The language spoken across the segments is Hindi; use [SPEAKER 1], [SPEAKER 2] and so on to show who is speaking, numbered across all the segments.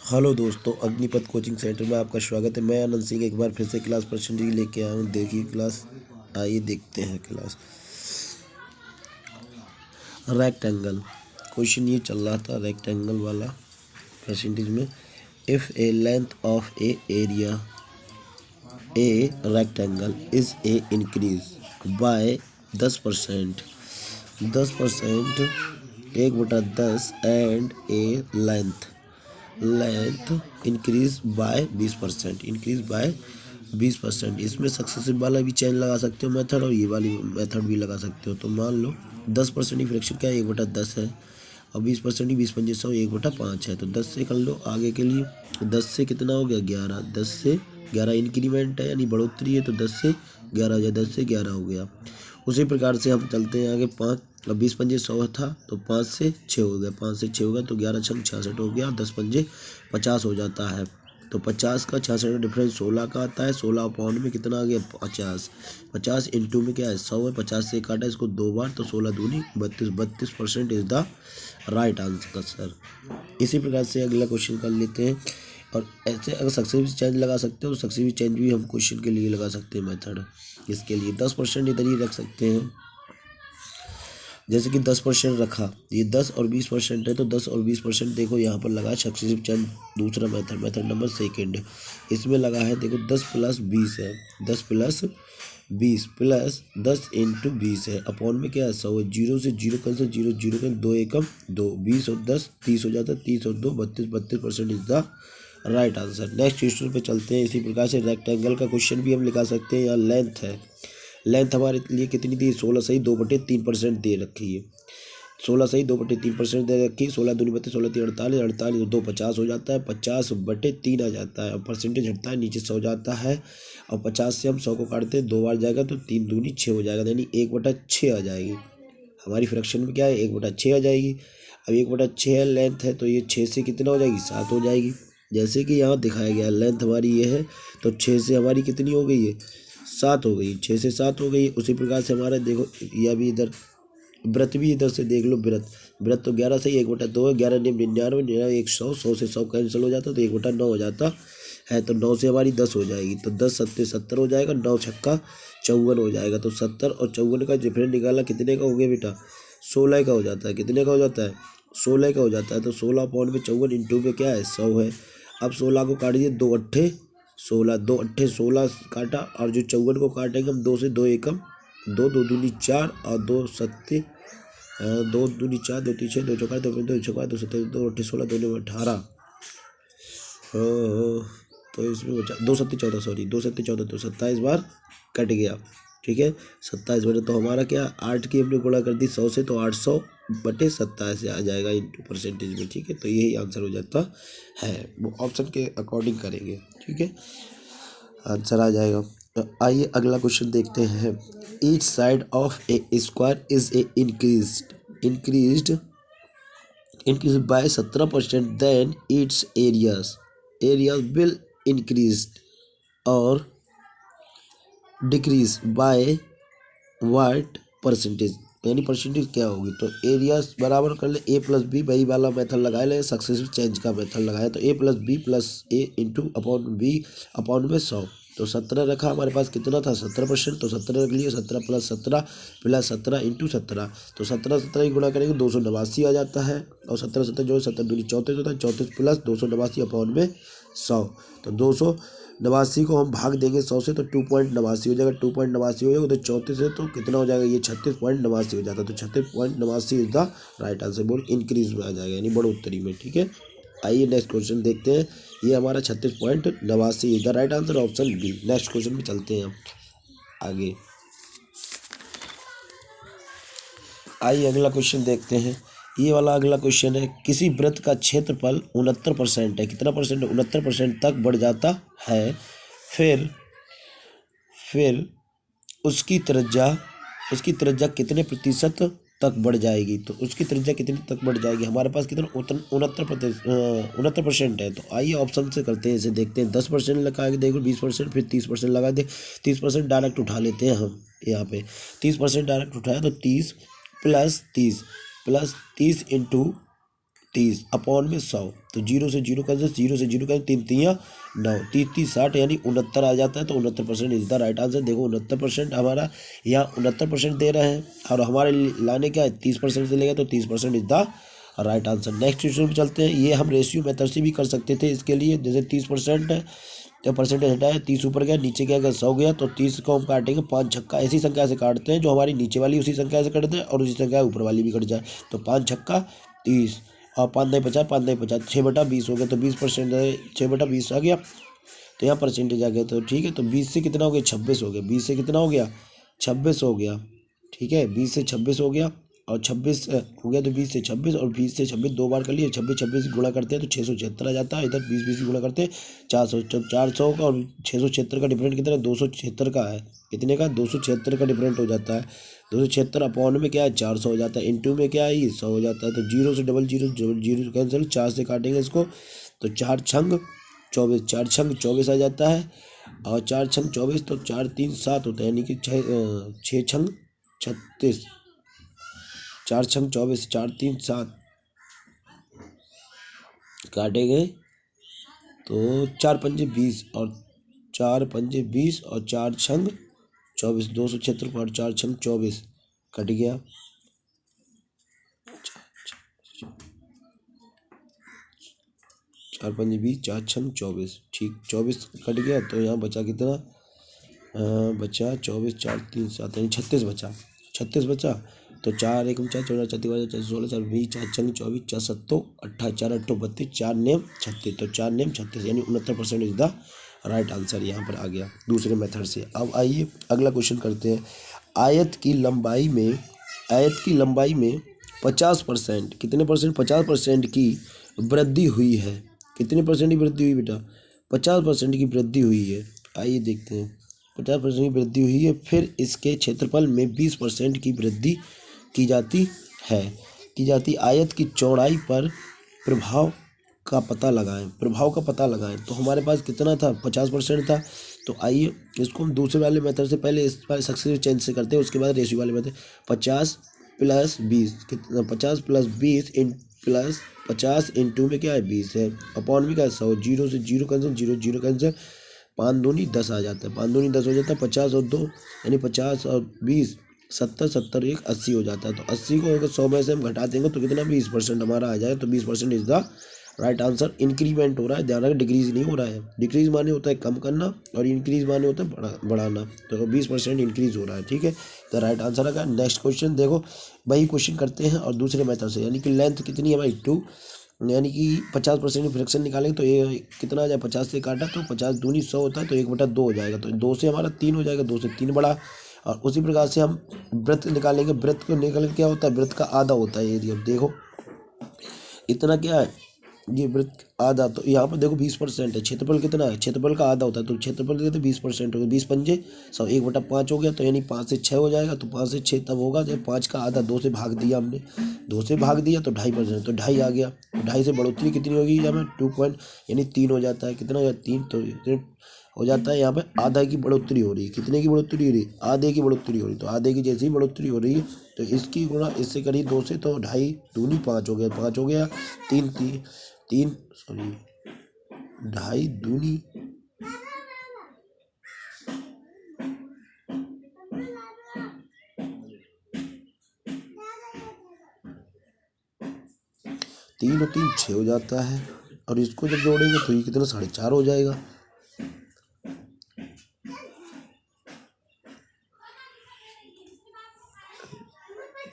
[SPEAKER 1] हेलो दोस्तों, अग्निपथ कोचिंग सेंटर में आपका स्वागत है। मैं आनंद सिंह एक बार फिर से क्लास परसेंटेज लेके आया हूँ। देखिए क्लास, आइए देखते हैं क्लास। रेक्टेंगल क्वेश्चन ये चल रहा था, रेक्टेंगल वाला परसेंटेज में। If A length of A area a rectangle is a increase by 10%, 1/10 and A length increase by 20%, इसमें सक्सेसिव वाला भी चेंज लगा सकते हो मेथड, और ये वाली मेथड भी लगा सकते हो। तो मान लो 10% की फ्रैक्शन क्या है, 1/10 है, और 20% ही 20×5 1/5 है। तो 10 से कर लो आगे के लिए। 10 से कितना हो गया, 11। 10 से 11 इंक्रीमेंट है यानी बढ़ोतरी है, तो 10 से 11 हो गया, 10 से 11 हो गया। उसी प्रकार से हम चलते हैं आगे। 5 अब 20×5 था, तो 5 से 6 हो गया, 5 से 6 हो गया, तो 11×6 66 हो गया, 10×5 50 हो जाता है। तो 50 का 66 में डिफरेंस 16 का आता है। 16 पाउंड में कितना आ गया, 50। 50 इंटू में क्या है, 100 है। 50 से काटा इसको 2 बार, तो 16 दूनी 32, 32% is the right answer sir. इसी प्रकार से अगला क्वेश्चन कर लेते हैं। और ऐसे अगर सक्सेसिव चेंज लगा सकते हो तो सक्सेसिव चेंज भी हम क्वेश्चन के लिए लगा सकते हैं मेथड। इसके लिए 10% इधर ही रख सकते हैं। जैसे कि 10% रखा, ये 10 और 20% है, तो 10 और 20% देखो यहाँ पर लगा सक्सेसिव चेंज। दूसरा मेथड नंबर सेकेंड, इसमें लगा है देखो 10 + 20 है, 10 + 20 प्लस 10 × 20 है, अपॉन में क्या है 100 है। 0 से 0 कैंसिल, 0 0 कैंसिल, 2 एकम 2, 20 और 10 30 हो जाता है, 30 और 2 32, 32% is the right answer. Next question पे चलते हैं। इसी प्रकार से रेक्टेंगल का क्वेश्चन भी हम लिखा सकते हैं। यहाँ लेंथ है, लेंथ हमारे लिए कितनी दी, 16 सही 2/3% दे रखी है। 16 सही 2/3% दे रखी है। 16 दूनी 32, 16 3 48, 48 2 50 हो जाता है, 50/3 आ जाता है, और परसेंटेज हटता है नीचे 100 जाता है, और 50 से हम 100 को काटते हैं 2 बार जाएगा, तो 3 दूनी 6 हो जाएगा, यानी 1/6 आ जाएगी। हमारी फ्रैक्शन में क्या है, 1/6 आ जाएगी। अब 1/6 लेंथ है, तो ये 6 से कितना हो जाएगी, 7 हो जाएगी। जैसे कि यहाँ दिखाया गया लेंथ हमारी ये है, तो 6 से हमारी कितनी हो गई है, 7 हो गई। 6 से 7 हो गई। उसी प्रकार से हमारा देखो यह भी इधर व्रत भी इधर से देख लो। व्रत तो 11 सही 1/2 है, 11 9 99, 99 100, 100 से 100 कैंसिल हो जाता, तो 1/9 हो जाता है। तो 9 से हमारी 10 हो जाएगी, तो 10 7 70 हो जाएगा, 9 छक्का 54 हो जाएगा। तो 70 और 54 का डिफरेंस निकाला, कितने का हो गया बेटा, 16 का हो जाता है। कितने का हो जाता है, 16 का हो जाता है। तो 16 पाउंड में 54 इंटू में क्या है 100 है। अब 16 को काट दिए, 2 अट्ठे 16, 2 अट्ठे 16 काटा, और जो 54 को काटेंगे हम 2 से, 2 एकम 2, 2 दूनी 4, और 2 सत्ते 2 दूनी 4, 2 तीन 6, 2 चौका 2 5 2 छक्का 2 7 2 अट्ठे 16, 2 9 18। तो इसमें बचा 2 7 14, सॉरी 2 7 14, तो 27 बार कट गया। ठीक है, 27 बार, तो हमारा क्या 8 की हमने गुणा कर दी 100 से, तो 800/27 आ जाएगा इंटू परसेंटेज में। ठीक है, तो यही आंसर हो जाता है। वो ऑप्शन के अकॉर्डिंग करेंगे, ठीक है, आंसर आ जाएगा। तो आइए अगला क्वेश्चन देखते हैं। Each side of A square is a increased by 17%, then its areas will increase or decrease by what percentage, यानी परसेंटेज क्या होगी। तो एरियाज बराबर कर ले, a + b, वही वाला मेथड लगाए ले, सक्सेसिव चेंज का मेथड लगाया। तो a + b + a into upon b upon में 100, तो 17 रखा हमारे पास, कितना था 17%, तो 17 रख लिए। 17 + 17 + 17 इंटू 17, तो 17 17 ही गुणा करेंगे 289 आ जाता है, और 17 17 जो 17 दूनी 34 होता है, 34 + 289 अपॉन में 100, तो 289 को हम भाग देंगे 100 से, तो 2.89 हो जाएगा। 2.89 हो जाएगा, तो 34 है तो कितना हो जाएगा, ये 36.89 हो जाता है। तो 36.89 इज द राइट आंसर, बोल इंक्रीज में आ जाएगा, यानी बढ़ोतरी में। ठीक है, आइए नेक्स्ट क्वेश्चन देखते हैं। ये हमारा 36.89 is the right answer, option B. Next question में चलते हैं हम आगे। आइए अगला क्वेश्चन देखते हैं। ये वाला अगला क्वेश्चन है, किसी वृत्त का क्षेत्रफल 69% है, कितना परसेंट, 69% तक बढ़ जाता है, फिर उसकी त्रिज्या कितने प्रतिशत तक बढ़ जाएगी। तो उसकी त्रिज्या कितनी तक बढ़ जाएगी, हमारे पास कितना 69% है। तो आइए ऑप्शन से करते हैं, इसे देखते हैं। 10% लगा के देखो, 20%, फिर 30% लगा दे। 30% डायरेक्ट उठा लेते हैं हम यहाँ पे। 30% डायरेक्ट उठाया, तो 30 + 30 इंटू 30 अपॉन में 100, तो 0 से 0 कैंसिल, 0 से 0 कैंसिल, 3 3 9, 30 60 यानी 69 आ जाता है। तो 69% इज द राइट आंसर। देखो 69% हमारा यहाँ 69% दे रहे हैं और हमारे लाने क्या है 30% से लेगा, तो 30% is the right answer. Next question पे चलते हैं। ये हम रेशियो मेथड से भी कर सकते थे इसके लिए, जैसे 30% है तो परसेंटेज हटाया, 30 ऊपर गया, नीचे क्या गया 100 गया, तो 30 को हम काटेंगे 5 छक्का, ऐसी संख्या से काटते हैं जो हमारी नीचे वाली उसी संख्या से कट जाए और उसी संख्या ऊपर वाली भी कट जाए। तो 5 छक्का 30 और 5 नहीं 50, 5 नहीं 50, 6/20 हो गया, तो 20% 6/20 आ गया, तो यहाँ परसेंटेज आ गया। तो ठीक है, तो 20 से कितना हो गया 26 हो गया, 20 से कितना हो गया 26 हो गया। ठीक है, 20 से 26 हो गया और 26 हो गया, तो 20 से 26 और 20 से 26 दो बार कर लिए, 26 26 गुणा करते हैं तो 676 आ जाता है। इधर 20 20 गुणा करते हैं 400, जब 400 का और 676 का डिफरेंट कितना है 276 का है। कितने का 276 का डिफरेंट हो जाता है। 276 अपॉन में क्या है 400 हो जाता है, इंटू में क्या है ये 100 हो जाता है। तो 0 से डबल जीरो जीरो कैंसिल, 4 से काटेंगे इसको तो 4 छंग 24, 4 छंग 24 आ जाता है और 4 छंग 24, तो 4 3 7 होता है, यानी कि 6 छंग 36, 4 छंग 24, 4 3 7 काटेंगे तो 4 पंजे 20 और 4 पंजे 20 और 4 छंग 24, 276 और 4 छंग 24 कट गया। 4 पंजे 20, 4 छंग 24, ठीक 24 कट गया। तो यहाँ बचा कितना बचा 24, 4 3 7 यानी 36 बचा, 36 बचा। तो 4 1 4 14 34 4 16 4 20 4 छंग 24 4 7 28 4 8 32 4 नेम 36, तो 4 नेम 36 यानी 69% इज द राइट आंसर यहाँ पर आ गया दूसरे मेथड से। अब आइए अगला क्वेश्चन करते हैं। आयत की लंबाई में 50% कितने परसेंट 50% की वृद्धि हुई है। कितने परसेंट की वृद्धि हुई बेटा 50% की वृद्धि हुई है। आइए देखते हैं 50% की वृद्धि हुई है, फिर इसके क्षेत्रफल में 20% की वृद्धि की जाती है। आयत की चौड़ाई पर प्रभाव का पता लगाएं। तो हमारे पास कितना था 50% था। तो आइए इसको हम दूसरे वाले मेथड से पहले इस वाले सक्सेसिव चेंज से करते हैं, उसके बाद रेशियो वाले मेथड। 50 + 20 कितना 50 + 20 प्लस 50 इंटू में क्या है 20 है, अपॉन में क्या है 100, 0 से 0 कैंसिल, 0 0 कैंसिल, 5 दूनी 10 आ जाता है, 5 दूनी 10 हो जाता है। 50 और 2 यानी 50 और 20 70, 70 1 80 हो जाता है। तो 80 को अगर 100 में से हम घटा देंगे तो कितना 20% हमारा आ जाएगा। तो 20% is the right answer. Increment हो रहा है, ध्यान रखें डिक्रीज नहीं हो रहा है। डिक्रीज माने होता है कम करना और इंक्रीज माने होता है बढ़ाना। तो 20% इंक्रीज हो रहा है, ठीक है। तो राइट आंसर आएगा। नेक्स्ट क्वेश्चन देखो, वही क्वेश्चन करते हैं और दूसरे मेथड से, यानी कि लेंथ कितनी है हमारी 2, यानी कि 50% फ्रैक्शन निकालेंगे तो ये कितना आ जाए 50 से काटा तो 50 दूनी 100 होता है, तो 1/2 हो जाएगा। तो 2 से हमारा 3 हो जाएगा, 2 से 3 बढ़ा। और उसी प्रकार से हम वृत्त निकालेंगे, वृत्त को निकाल क्या होता है वृत्त का आधा होता है एरिया। देखो इतना क्या है ये वृत्त आधा, तो यहाँ पर देखो 20% है। क्षेत्रफल कितना है क्षेत्रफल का आधा होता है, तो क्षेत्रफल कितना 20% हो गया, 20 पंजे 100, 1/5 हो गया। तो यानी 5 से 6 हो जाएगा। तो 5 से 6 तब होगा जब 5 का आधा 2 से भाग दिया हमने, 2 से भाग दिया तो 2.5%, तो 2.5 आ गया। तो 2.5 से बढ़ोतरी कितनी होगी यहाँ में 2 पॉइंट यानी 3 हो जाता है। कितना हो जाता है 3, तो हो जाता है यहाँ पे आधा की बढ़ोतरी हो रही है। कितने की बढ़ोतरी हो रही है आधे की बढ़ोतरी हो रही है। तो आधे की जैसी बढ़ोतरी हो रही है तो इसकी गुणा इससे करी 2 से, तो 2.5 दूनी 5 हो गया, 5 हो गया 3 सॉरी 2.5 दूनी 3 और 3 6 हो जाता है। और इसको जब जोड़ेंगे तो ये कितना 4.5 हो जाएगा।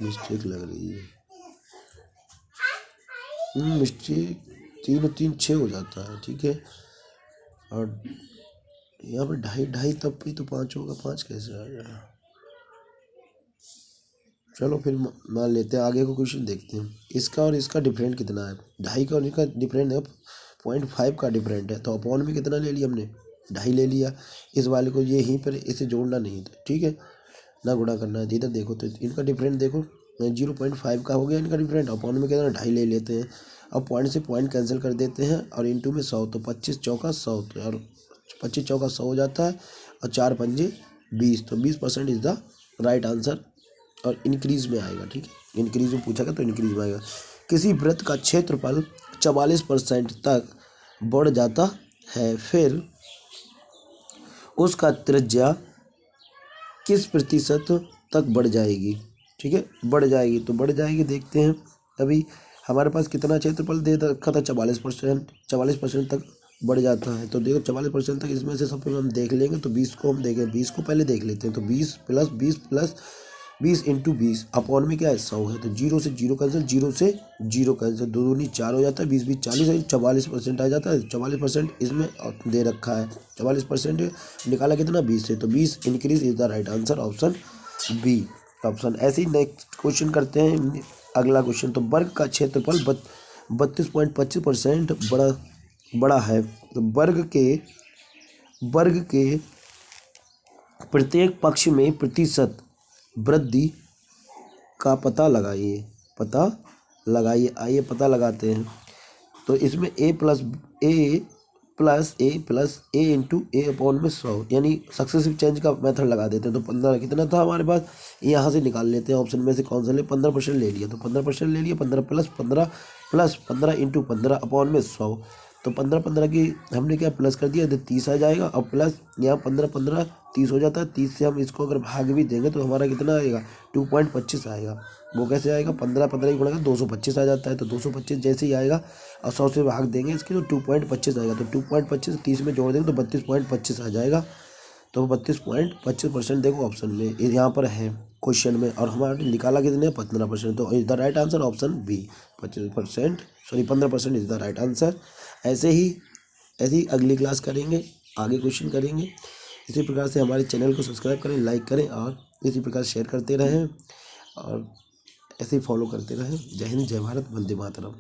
[SPEAKER 1] मिस्टेक लग रही है, मिस्टेक 3 और 3 6 हो जाता है, ठीक है। और यहाँ पर 2.5 तब भी तो 5 होगा, 5 कैसे आ जाएगा। चलो फिर मान लेते हैं, आगे को क्वेश्चन देखते हैं। इसका और इसका डिफरेंट कितना है 2.5 का और इसका डिफरेंट है 0.5 का डिफरेंट है। तो अपॉन में कितना ले लिया हमने 2.5 ले लिया। इस वाले को यहीं पर इसे जोड़ना नहीं था, ठीक है ना गुणा करना है। इधर देखो तो इनका डिफरेंट देखो 0.5 का हो गया इनका डिफरेंट। अपॉन में कितना 2.5 ले लेते हैं। अब पॉइंट से पॉइंट कैंसिल कर देते हैं और इंटू में 100, तो 25 चौका 100, और 25 चौका 100 हो जाता है और 4 पंजे 20, तो 20% इज द राइट आंसर। और इंक्रीज में आएगा, ठीक है इंक्रीज में पूछा गया तो इंक्रीज में आएगा। किसी वृत्त का क्षेत्रफल 44% तक बढ़ जाता है, फिर उसका त्रिज्या किस प्रतिशत तक बढ़ जाएगी। ठीक है, बढ़ जाएगी तो बढ़ जाएगी, देखते हैं। अभी हमारे पास कितना क्षेत्रफल दे रखा था, 44% तक बढ़ जाता है। तो देखो 44% तक, इसमें से सब हम देख लेंगे। तो 20 को हम देखें, 20 को पहले देख लेते हैं। तो 20 प्लस 20 प्लस 20 इंटू 20 अपॉन में क्या है 100 है। तो 0 से 0 कैंसिल, 0 से 0 कैंसिल, 2 दूनी 4 हो जाता है, 20 20 40 है, 44% आ जाता है। 44% इसमें दे रखा है, 44% निकाला कितना 20 से। तो 20 increase is the right answer, option B option. ऐसे ही नेक्स्ट क्वेश्चन करते हैं, अगला क्वेश्चन। तो वर्ग का क्षेत्रफल 32.25% बड़ा है। तो वर्ग के प्रत्येक पक्ष में प्रतिशत वृद्धि का पता लगाइए। आइए पता लगाते हैं। तो इसमें a plus A into A upon में 100, यानी सक्सेसिव चेंज का मेथड लगा देते हैं। तो 15 कितना था हमारे पास, यहाँ से निकाल लेते हैं ऑप्शन में से कौन सा ले। 15% ले लिया, तो 15% ले लिया। 15 प्लस 15 इंटू 15 अपॉन में 100। तो 15 की हमने क्या प्लस कर दिया, तो 30 आ जाएगा। और प्लस यहाँ 15 30 हो जाता है। 30 से हम इसको अगर भाग भी देंगे तो हमारा कितना आएगा, 2.25 आएगा। वो कैसे आएगा, 15 की गुणा 225 आ जाता है। तो 225 जैसे ही आएगा और 100 से भाग देंगे इसके, तो 2.25 आएगा। तो 2.25 30 में जोड़ देंगे तो 32.25 आ जाएगा। तो 32.25% देखो ऑप्शन में यहाँ पर है क्वेश्चन में, और हमारे निकाला कितने 15%। तो is the right answer option B, 15% is the right answer. ऐसे ही अगली क्लास करेंगे, आगे क्वेश्चन करेंगे। इसी प्रकार से हमारे चैनल को सब्सक्राइब करें, लाइक करें, और इसी प्रकार शेयर करते रहें, और ऐसे ही फॉलो करते रहें। जय हिंद, जय भारत, वंदे मातरम।